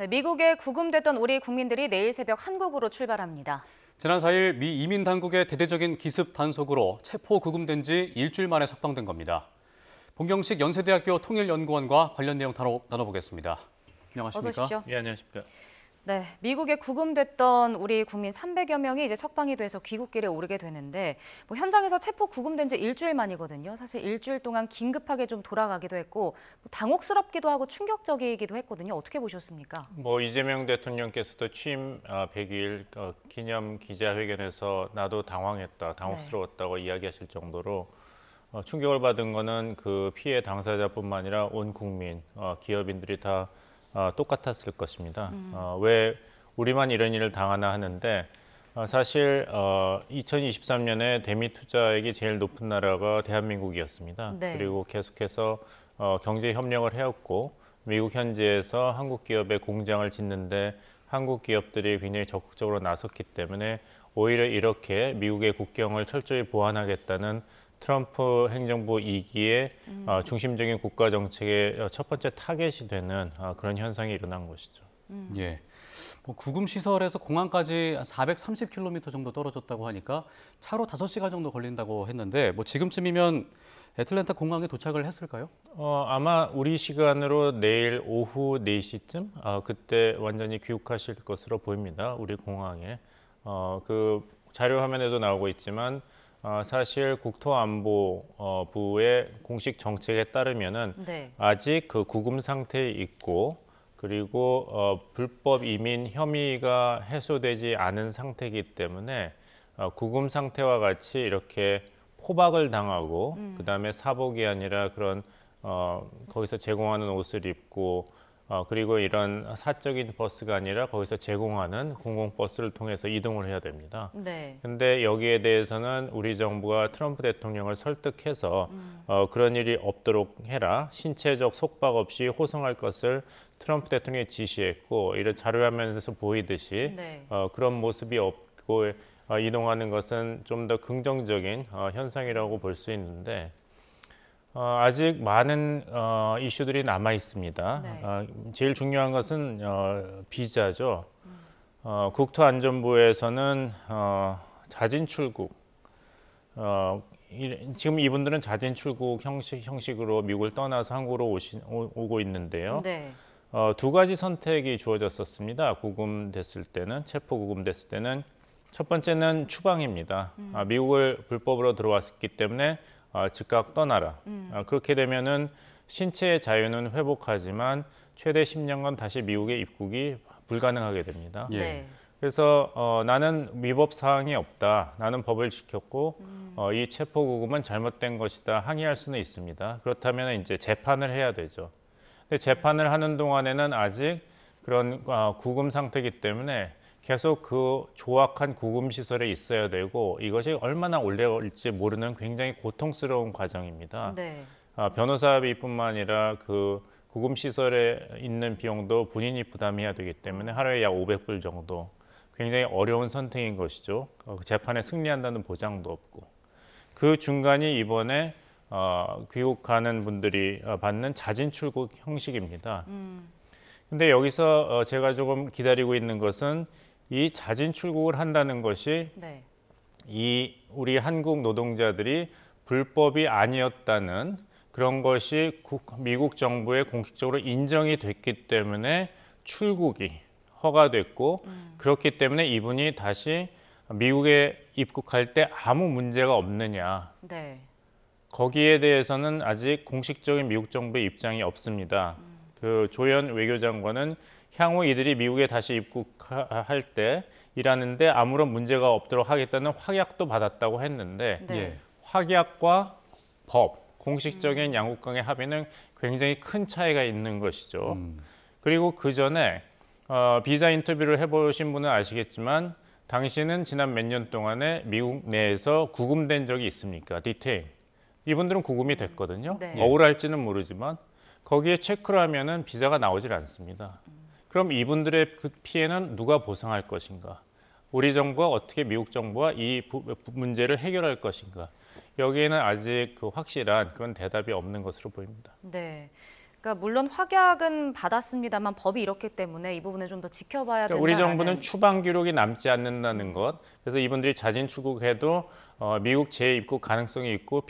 네, 미국에 구금됐던 우리 국민들이 내일 새벽 한국으로 출발합니다. 지난 4일 미 이민 당국의 대대적인 기습 단속으로 체포 구금된 지 일주일 만에 석방된 겁니다. 봉경식 연세대학교 통일연구원과 관련 내용 나눠보겠습니다. 안녕하십니까? 어서 오십시오. 예, 안녕하십니까? 네, 미국에 구금됐던 우리 국민 300여 명이 이제 석방이 돼서 귀국길에 오르게 되는데 현장에서 체포 구금된 지 일주일 만이거든요. 사실 일주일 동안 긴급하게 좀 돌아가기도 했고 당혹스럽기도 하고 충격적이기도 했거든요. 어떻게 보셨습니까? 이재명 대통령께서도 취임 100일 기념 기자회견에서 나도 당황했다, 당혹스러웠다고 이야기하실 정도로 충격을 받은 거는 그 피해 당사자뿐만 아니라 온 국민, 기업인들이 다 똑같았을 것입니다. 왜 우리만 이런 일을 당하나 하는데 사실 2023년에 대미 투자액이 제일 높은 나라가 대한민국이었습니다. 네. 그리고 계속해서 경제 협력을 해왔고 미국 현지에서 한국 기업의 공장을 짓는데 한국 기업들이 굉장히 적극적으로 나섰기 때문에 오히려 이렇게 미국의 국경을 철저히 보완하겠다는 트럼프 행정부 2기의 중심적인 국가 정책의 첫 번째 타겟이 되는 그런 현상이 일어난 것이죠. 예. 구금 시설에서 공항까지 430km 정도 떨어졌다고 하니까 차로 5시간 정도 걸린다고 했는데 지금쯤이면 애틀랜타 공항에 도착을 했을까요? 아마 우리 시간으로 내일 오후 4시쯤 그때 완전히 귀국하실 것으로 보입니다. 우리 공항에. 그 자료 화면에도 나오고 있지만 사실 국토안보부의 공식 정책에 따르면은 네. 아직 그 구금 상태에 있고 그리고 불법 이민 혐의가 해소되지 않은 상태이기 때문에 구금 상태와 같이 이렇게 포박을 당하고 그다음에 사복이 아니라 그런 거기서 제공하는 옷을 입고 그리고 이런 사적인 버스가 아니라 거기서 제공하는 공공버스를 통해서 이동을 해야 됩니다. 네. 근데 여기에 대해서는 우리 정부가 트럼프 대통령을 설득해서 그런 일이 없도록 해라. 신체적 속박 없이 호송할 것을 트럼프 대통령이 지시했고 이런 자료화면에서 보이듯이 네. 그런 모습이 없고 이동하는 것은 좀 더 긍정적인 현상이라고 볼 수 있는데 아직 많은 이슈들이 남아 있습니다. 네. 제일 중요한 것은 비자죠. 국토안전부에서는 자진 출국, 지금 이분들은 자진 출국 형식으로 미국을 떠나서 한국으로 오고 있는데요. 네. 두 가지 선택이 주어졌었습니다. 구금됐을 때는, 체포 구금됐을 때는 첫 번째는 추방입니다. 미국을 불법으로 들어왔기 때문에 즉각 떠나라. 그렇게 되면은 신체의 자유는 회복하지만 최대 10년간 다시 미국에 입국이 불가능하게 됩니다. 예. 네. 그래서 나는 위법 사항이 없다. 나는 법을 지켰고 이 체포 구금은 잘못된 것이다. 항의할 수는 있습니다. 그렇다면 이제 재판을 해야 되죠. 근데 재판을 하는 동안에는 아직 그런 구금 상태이기 때문에 계속 그 조악한 구금 시설에 있어야 되고 이것이 얼마나 오래 걸릴지 모르는 굉장히 고통스러운 과정입니다. 네. 변호사비뿐만 아니라 그 구금 시설에 있는 비용도 본인이 부담해야 되기 때문에 하루에 약 500불 정도 굉장히 어려운 선택인 것이죠. 재판에 승리한다는 보장도 없고 그 중간이 이번에 귀국하는 분들이 받는 자진 출국 형식입니다. 근데 여기서 제가 조금 기다리고 있는 것은 이 자진 출국을 한다는 것이 네. 이 우리 한국 노동자들이 불법이 아니었다는 그런 것이 미국 정부에 공식적으로 인정이 됐기 때문에 출국이 허가됐고 그렇기 때문에 이분이 다시 미국에 입국할 때 아무 문제가 없느냐. 네. 거기에 대해서는 아직 공식적인 미국 정부의 입장이 없습니다. 그 조현 외교장관은 향후 이들이 미국에 다시 입국할 때 일하는데 아무런 문제가 없도록 하겠다는 확약도 받았다고 했는데 네. 예. 확약과 법, 공식적인 양국 간의 합의는 굉장히 큰 차이가 있는 것이죠. 그리고 그 전에 비자 인터뷰를 해보신 분은 아시겠지만 당신은 지난 몇 년 동안에 미국 내에서 구금된 적이 있습니까? 디테일. 이분들은 구금이 됐거든요. 네. 억울할지는 모르지만 거기에 체크를 하면은 비자가 나오질 않습니다. 그럼 이분들의 그 피해는 누가 보상할 것인가? 우리 정부가 어떻게 미국 정부와 이 문제를 해결할 것인가? 여기에는 아직 그 확실한 그런 대답이 없는 것으로 보입니다. 네. 그러니까 물론 확약은 받았습니다만 법이 이렇기 때문에 이 부분을 좀 더 지켜봐야 된다는. 우리 정부는 추방 기록이 남지 않는다는 것. 그래서 이분들이 자진 출국해도 미국 재입국 가능성이 있고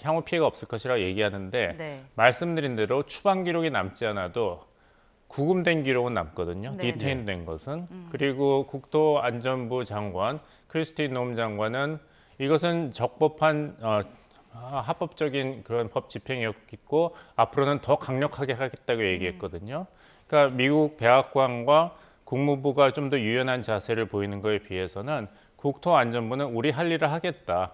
향후 피해가 없을 것이라고 얘기하는데 네. 말씀드린 대로 추방 기록이 남지 않아도 구금된 기록은 남거든요. 네. 디테인된 것은. 그리고 국토안전부 장관 크리스티 놈 장관은 이것은 적법한 합법적인 그런 법 집행이었고 앞으로는 더 강력하게 하겠다고 얘기했거든요. 그러니까 미국 백악관과 국무부가 좀 더 유연한 자세를 보이는 것에 비해서는 국토안전부는 우리 할 일을 하겠다,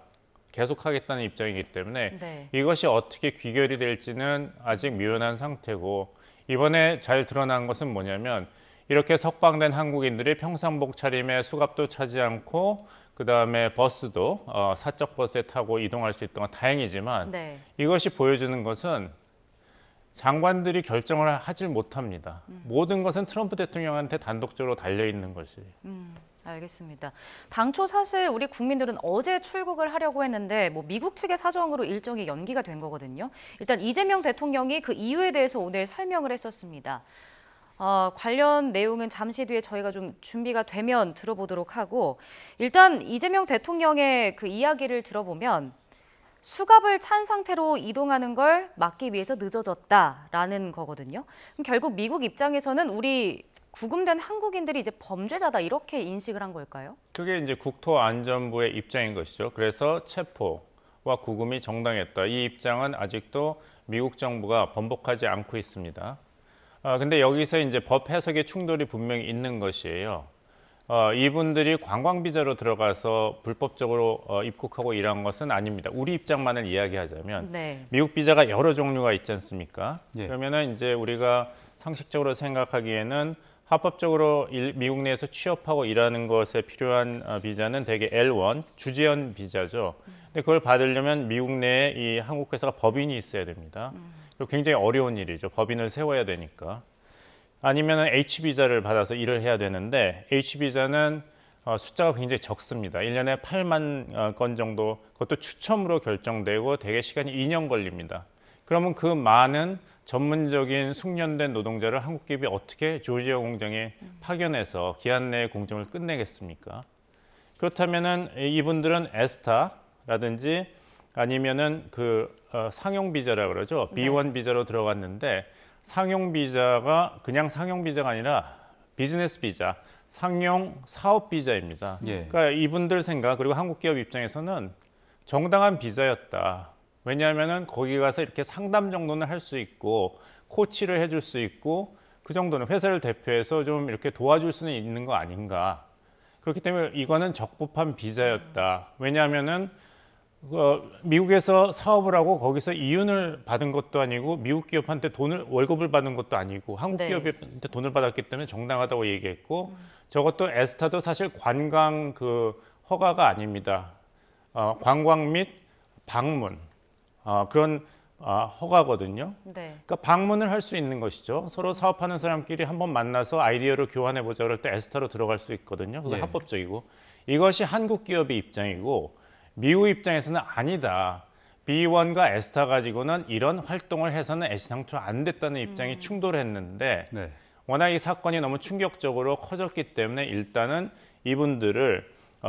계속 하겠다는 입장이기 때문에 네. 이것이 어떻게 귀결이 될지는 아직 미연한 상태고 이번에 잘 드러난 것은 뭐냐면 이렇게 석방된 한국인들이 평상복 차림에 수갑도 차지 않고 그다음에 버스도 사적 버스에 타고 이동할 수 있던 건 다행이지만 네. 이것이 보여주는 것은 장관들이 결정을 하질 못합니다. 모든 것은 트럼프 대통령한테 단독적으로 달려있는 것이. 알겠습니다. 당초 사실 우리 국민들은 어제 출국을 하려고 했는데 뭐 미국 측의 사정으로 일정이 연기가 된 거거든요. 일단 이재명 대통령이 그 이유에 대해서 오늘 설명을 했었습니다. 관련 내용은 잠시 뒤에 저희가 좀 준비가 되면 들어보도록 하고 일단 이재명 대통령의 그 이야기를 들어보면 수갑을 찬 상태로 이동하는 걸 막기 위해서 늦어졌다라는 거거든요. 그럼 결국 미국 입장에서는 우리 구금된 한국인들이 이제 범죄자다 이렇게 인식을 한 걸까요? 그게 이제 국토안전부의 입장인 것이죠. 그래서 체포와 구금이 정당했다. 이 입장은 아직도 미국 정부가 번복하지 않고 있습니다. 근데 여기서 이제 법 해석의 충돌이 분명히 있는 것이에요. 이분들이 관광 비자로 들어가서 불법적으로 입국하고 일한 것은 아닙니다. 우리 입장만을 이야기하자면 네. 미국 비자가 여러 종류가 있지 않습니까? 예. 그러면은 이제 우리가 상식적으로 생각하기에는 합법적으로 미국 내에서 취업하고 일하는 것에 필요한 비자는 대개 L1 주재원 비자죠. 근데 그걸 받으려면 미국 내에 이 한국 회사가 법인이 있어야 됩니다. 그리고 굉장히 어려운 일이죠. 법인을 세워야 되니까. 아니면 H비자를 받아서 일을 해야 되는데 H비자는 숫자가 굉장히 적습니다. 1년에 8만 건 정도, 그것도 추첨으로 결정되고 대개 시간이 2년 걸립니다. 그러면 그 많은 전문적인 숙련된 노동자를 한국 기업이 어떻게 조지아 공장에 파견해서 기한 내에 공정을 끝내겠습니까? 그렇다면은 이분들은 에스타라든지 아니면은 그 상용 비자라 그러죠. B1 비자로 들어갔는데 상용 비자가 그냥 상용 비자가 아니라 비즈니스 비자, 상용 사업 비자입니다. 예. 그러니까 이분들 생각 그리고 한국 기업 입장에서는 정당한 비자였다. 왜냐하면은 거기 가서 이렇게 상담 정도는 할 수 있고 코치를 해줄 수 있고 그 정도는 회사를 대표해서 좀 이렇게 도와줄 수는 있는 거 아닌가. 그렇기 때문에 이거는 적법한 비자였다. 왜냐하면은 미국에서 사업을 하고 거기서 이윤을 받은 것도 아니고 미국 기업한테 월급을 받은 것도 아니고 한국 네. 기업한테 돈을 받았기 때문에 정당하다고 얘기했고 저것도 에스타도 사실 관광 그 허가가 아닙니다. 관광 및 방문 그런 허가거든요. 네. 그러니까 방문을 할 수 있는 것이죠. 서로 사업하는 사람끼리 한번 만나서 아이디어를 교환해 보자 그럴 때 에스타로 들어갈 수 있거든요. 그거 예. 합법적이고 이것이 한국 기업의 입장이고 미국 입장에서는 아니다. B1과 에스타 가지고는 이런 활동을 해서는 애시당초 안 됐다는 입장이 충돌했는데 네. 워낙 이 사건이 너무 충격적으로 커졌기 때문에 일단은 이분들을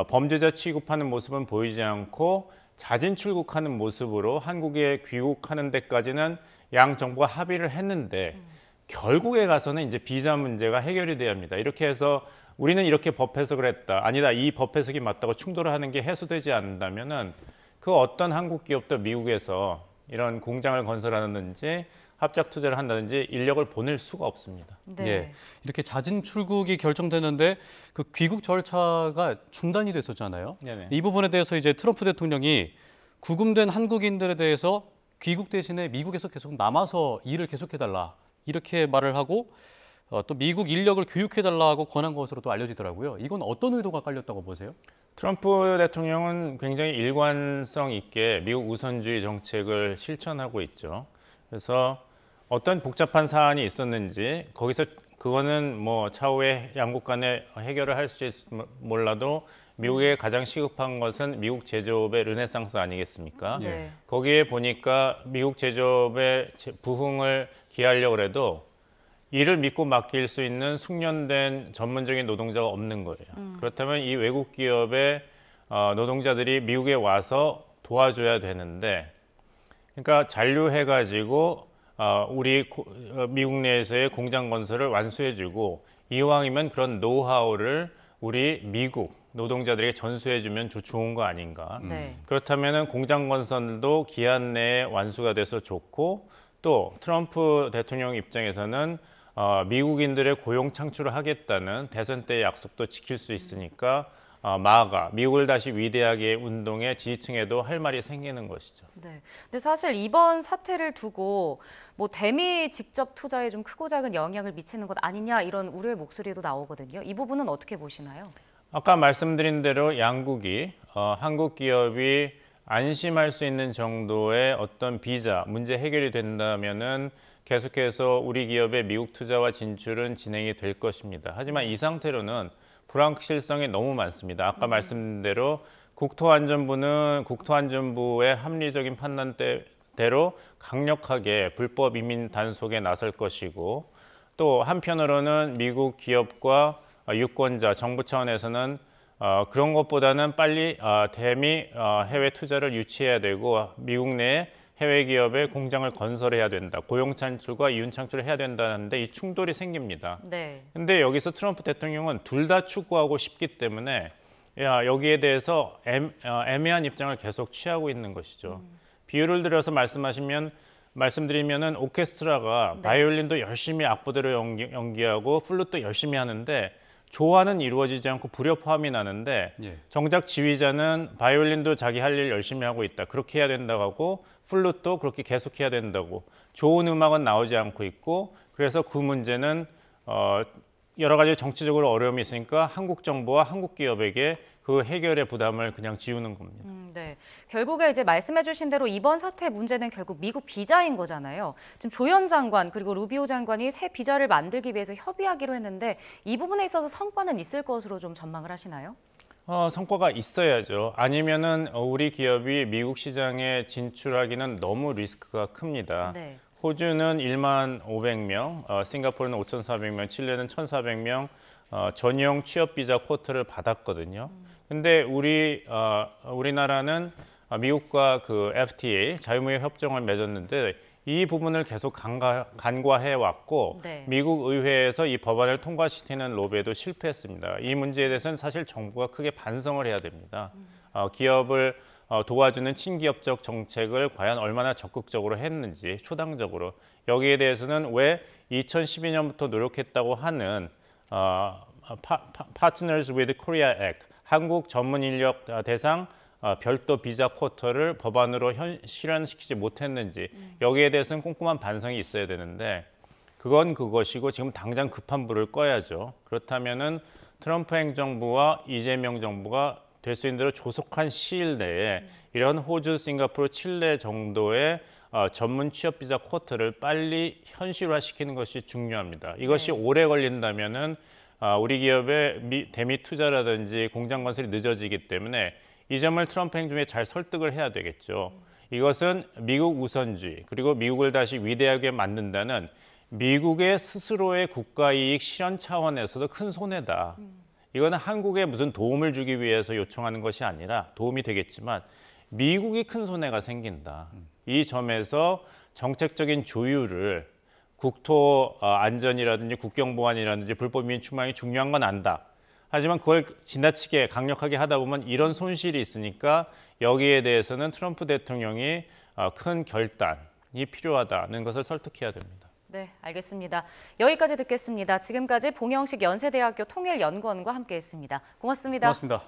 범죄자 취급하는 모습은 보이지 않고 자진 출국하는 모습으로 한국에 귀국하는 데까지는 양 정부가 합의를 했는데 결국에 가서는 이제 비자 문제가 해결이 돼야 합니다. 이렇게 해서 우리는 이렇게 법 해석을 했다. 아니다. 이 법 해석이 맞다고 충돌을 하는 게 해소되지 않는다면은 그 어떤 한국 기업도 미국에서 이런 공장을 건설하든지 합작 투자를 한다든지 인력을 보낼 수가 없습니다. 네. 예. 이렇게 자진 출국이 결정되는데 그 귀국 절차가 중단이 됐었잖아요. 네네. 이 부분에 대해서 이제 트럼프 대통령이 구금된 한국인들에 대해서 귀국 대신에 미국에서 계속 남아서 일을 계속해달라 이렇게 말을 하고 또 미국 인력을 교육해달라고 권한 것으로 또 알려지더라고요. 이건 어떤 의도가 깔렸다고 보세요? 트럼프 대통령은 굉장히 일관성 있게 미국 우선주의 정책을 실천하고 있죠. 그래서 어떤 복잡한 사안이 있었는지 거기서 그거는 뭐 차후에 양국 간에 해결을 할 수 몰라도 미국에 가장 시급한 것은 미국 제조업의 르네상스 아니겠습니까? 네. 거기에 보니까 미국 제조업의 부흥을 기하려고 해도 이를 믿고 맡길 수 있는 숙련된 전문적인 노동자가 없는 거예요. 그렇다면 이 외국 기업의 노동자들이 미국에 와서 도와줘야 되는데, 그러니까 잔류해가지고 우리 미국 내에서의 공장 건설을 완수해주고, 이왕이면 그런 노하우를 우리 미국 노동자들에게 전수해주면 좋은 거 아닌가. 네. 그렇다면 공장 건설도 기한 내에 완수가 돼서 좋고, 또 트럼프 대통령 입장에서는 미국인들의 고용 창출을 하겠다는 대선 때의 약속도 지킬 수 있으니까 마가 미국을 다시 위대하게 운동의 지지층에도 할 말이 생기는 것이죠. 네. 근데 사실 이번 사태를 두고 뭐 대미 직접 투자에 좀 크고 작은 영향을 미치는 것 아니냐 이런 우려의 목소리도 나오거든요. 이 부분은 어떻게 보시나요? 아까 말씀드린 대로 양국이 한국 기업이 안심할 수 있는 정도의 어떤 비자 문제 해결이 된다면은 계속해서 우리 기업의 미국 투자와 진출은 진행이 될 것입니다. 하지만 이 상태로는 불확실성이 너무 많습니다. 아까 말씀드린 대로 국토안전부는 국토안전부의 합리적인 판단대로 강력하게 불법 이민 단속에 나설 것이고, 또 한편으로는 미국 기업과 유권자, 정부 차원에서는 그런 것보다는 빨리 대미 해외 투자를 유치해야 되고 미국 내 해외 기업의 공장을 건설해야 된다. 고용 창출과 이윤 창출을 해야 된다는데 이 충돌이 생깁니다. 네. 근데 여기서 트럼프 대통령은 둘 다 추구하고 싶기 때문에 여기에 대해서 애매한 입장을 계속 취하고 있는 것이죠. 비유를 들어서 말씀드리면은 오케스트라가 바이올린도 열심히 악보대로 연기하고 플룻도 열심히 하는데 조화는 이루어지지 않고 불협화음이 나는데 정작 지휘자는 바이올린도 자기 할 일 열심히 하고 있다. 그렇게 해야 된다고 하고 플룻도 그렇게 계속해야 된다고. 좋은 음악은 나오지 않고 있고, 그래서 그 문제는 여러 가지 정치적으로 어려움이 있으니까 한국 정부와 한국 기업에게 그 해결의 부담을 그냥 지우는 겁니다. 네. 결국에 이제 말씀해주신 대로 이번 사태의 문제는 결국 미국 비자인 거잖아요. 지금 조현 장관 그리고 루비오 장관이 새 비자를 만들기 위해서 협의하기로 했는데 이 부분에 있어서 성과는 있을 것으로 좀 전망을 하시나요? 성과가 있어야죠. 아니면은 우리 기업이 미국 시장에 진출하기는 너무 리스크가 큽니다. 네. 호주는 1만 500명, 싱가포르는 5,400명, 칠레는 1,400명 전용 취업 비자 쿼터를 받았거든요. 근데 우리나라는 미국과 그 FTA 자유무역 협정을 맺었는데 이 부분을 계속 간과해 왔고 네. 미국 의회에서 이 법안을 통과시키는 로비에도 실패했습니다. 이 문제에 대해서는 사실 정부가 크게 반성을 해야 됩니다. 기업을 도와주는 친기업적 정책을 과연 얼마나 적극적으로 했는지, 초당적으로. 여기에 대해서는 왜 2012년부터 노력했다고 하는 Partners with Korea Act, 한국 전문 인력 대상 별도 비자 쿼터를 법안으로 실현시키지 못했는지, 여기에 대해서는 꼼꼼한 반성이 있어야 되는데 그건 그것이고 지금 당장 급한 불을 꺼야죠. 그렇다면은 트럼프 행정부와 이재명 정부가 될 수 있는 대로 조속한 시일 내에 이런 호주, 싱가포르, 칠레 정도의 전문 취업 비자 쿼터를 빨리 현실화시키는 것이 중요합니다. 이것이 오래 걸린다면은 우리 기업의 대미 투자라든지 공장 건설이 늦어지기 때문에 이 점을 트럼프 행정부에 잘 설득을 해야 되겠죠. 이것은 미국 우선주의, 그리고 미국을 다시 위대하게 만든다는 미국의 스스로의 국가이익 실현 차원에서도 큰 손해다. 이거는 한국에 무슨 도움을 주기 위해서 요청하는 것이 아니라 도움이 되겠지만 미국이 큰 손해가 생긴다. 이 점에서 정책적인 조율을 국토 안전이라든지 국경 보안이라든지 불법 이민 추방이 중요한 건 안다. 하지만 그걸 지나치게 강력하게 하다 보면 이런 손실이 있으니까 여기에 대해서는 트럼프 대통령이 큰 결단이 필요하다는 것을 설득해야 됩니다. 네, 알겠습니다. 여기까지 듣겠습니다. 지금까지 봉영식 연세대학교 통일연구원과 함께했습니다. 고맙습니다. 고맙습니다.